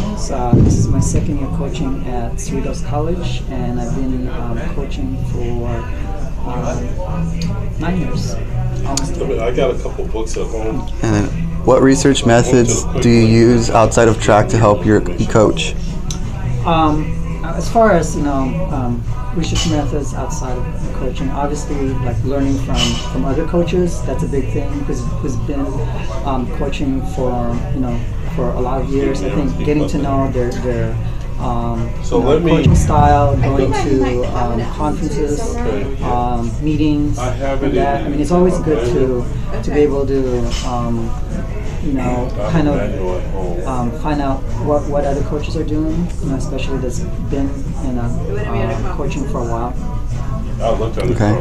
Ramos. This is my second year coaching at Cerritos College, and I've been coaching for 9 years. Almost. I got a couple books at home. And then, what research methods do you use outside of track to help you coach? As far as research methods outside of coaching, obviously like learning from other coaches, that's a big thing, who's been coaching for for a lot of years. I think getting to know their coaching style, going to conferences, meetings, and that. I mean, it's always good to be able to kind of find out what other coaches are doing, especially that's been in coaching for a while. Okay.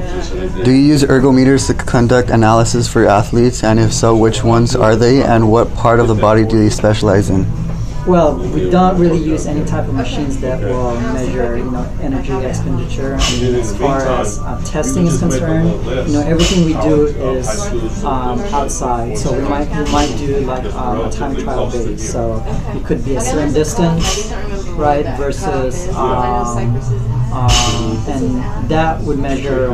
Do you use ergometers to conduct analysis for your athletes, and if so, which ones are they, and what part of the body do they specialize in? Well, we don't really use any type of machines that will measure, energy expenditure. I mean, as far as testing is concerned, everything we do is outside. So we might do like a time trial base. So it could be a certain distance, right, versus and that would measure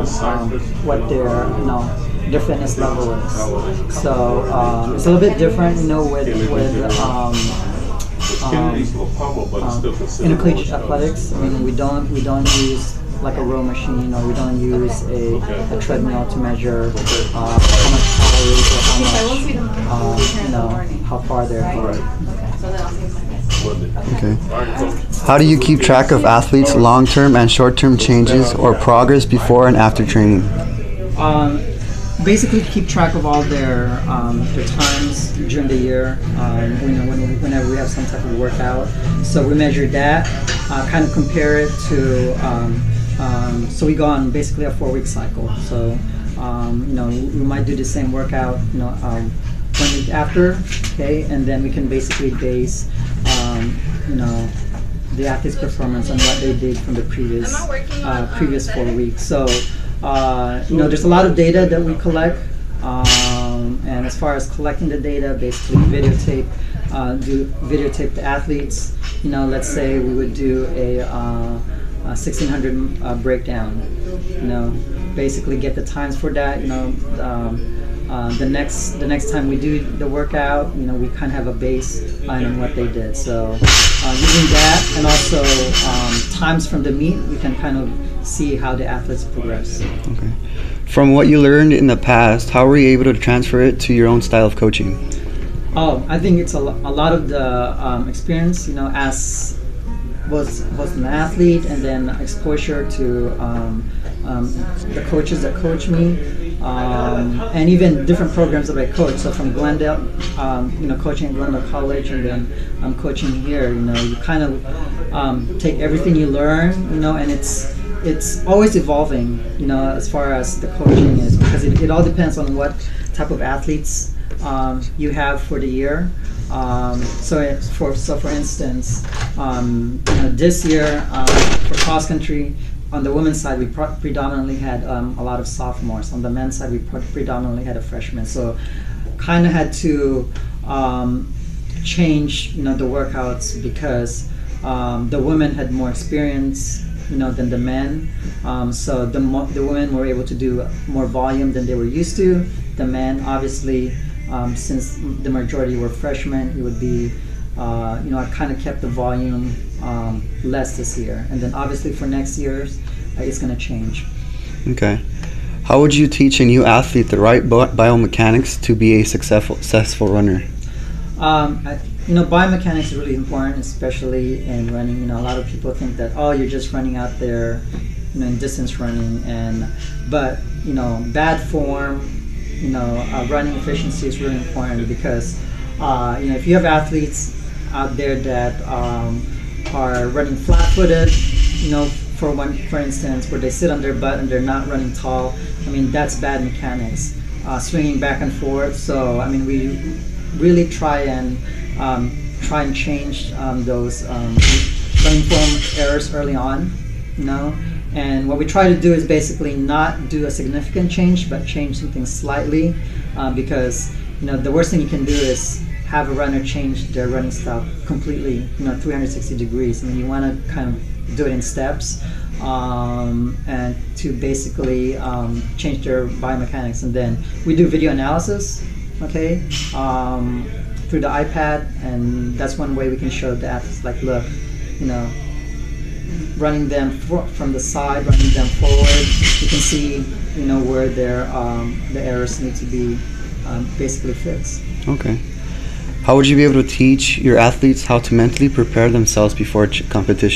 what their fitness level is. So it's a little bit different, with intercollegiate athletics. I mean, we don't use like a row machine, or we don't use a treadmill to measure how much calories or how far they're going. Okay. How do you keep track of athletes' long-term and short-term changes or progress before and after training? Basically, keep track of all their times during the year. Whenever we have some type of workout, so we measure that, kind of compare it to. So we go on basically a 4-week cycle. So we might do the same workout 1 week after, okay, and then we can basically base the athlete's performance on what they did from the previous 4 weeks. So. There's a lot of data that we collect, and as far as collecting the data, basically videotape the athletes. Let's say we would do a 1600 breakdown. Basically get the times for that. The next time we do the workout, we kind of have a baseline on what they did. So using that, and also times from the meet, we can kind of see how the athletes progress. Okay. From what you learned in the past, how were you able to transfer it to your own style of coaching? I think it's a lot of the experience, as was an athlete, and then exposure to the coaches that coach me, and even different programs that I coach. So from Glendale, coaching at Glendale College, and then I'm coaching here. You kind of take everything you learn, and it's always evolving, as far as the coaching is, because it all depends on what type of athletes you have for the year. For instance, this year for cross country, on the women's side, we predominantly had a lot of sophomores. On the men's side, we predominantly had a freshman. So, kind of had to change, the workouts, because the women had more experience, than the men. So the women were able to do more volume than they were used to. The men, obviously, since the majority were freshmen, it would be, I kind of kept the volume less this year. And then obviously for next year, it's going to change. Okay. How would you teach a new athlete the right biomechanics to be a successful runner? Biomechanics is really important, especially in running. A lot of people think that, you're just running out there, in distance running, but bad form, running efficiency is really important, because if you have athletes out there that are running flat-footed, for instance, where they sit on their butt and they're not running tall, that's bad mechanics, swinging back and forth. So we really try and change those running form errors early on, and what we try to do is basically not do a significant change, but change something slightly, because the worst thing you can do is have a runner change their running style completely, 360 degrees. I mean, you want to kind of do it in steps, and to basically change their biomechanics. And then we do video analysis, okay, through the iPad, and that's one way we can show the athletes, like, look, running them from the side, running them forward, you can see, where the errors need to be basically fixed. Okay. How would you be able to teach your athletes how to mentally prepare themselves before competition?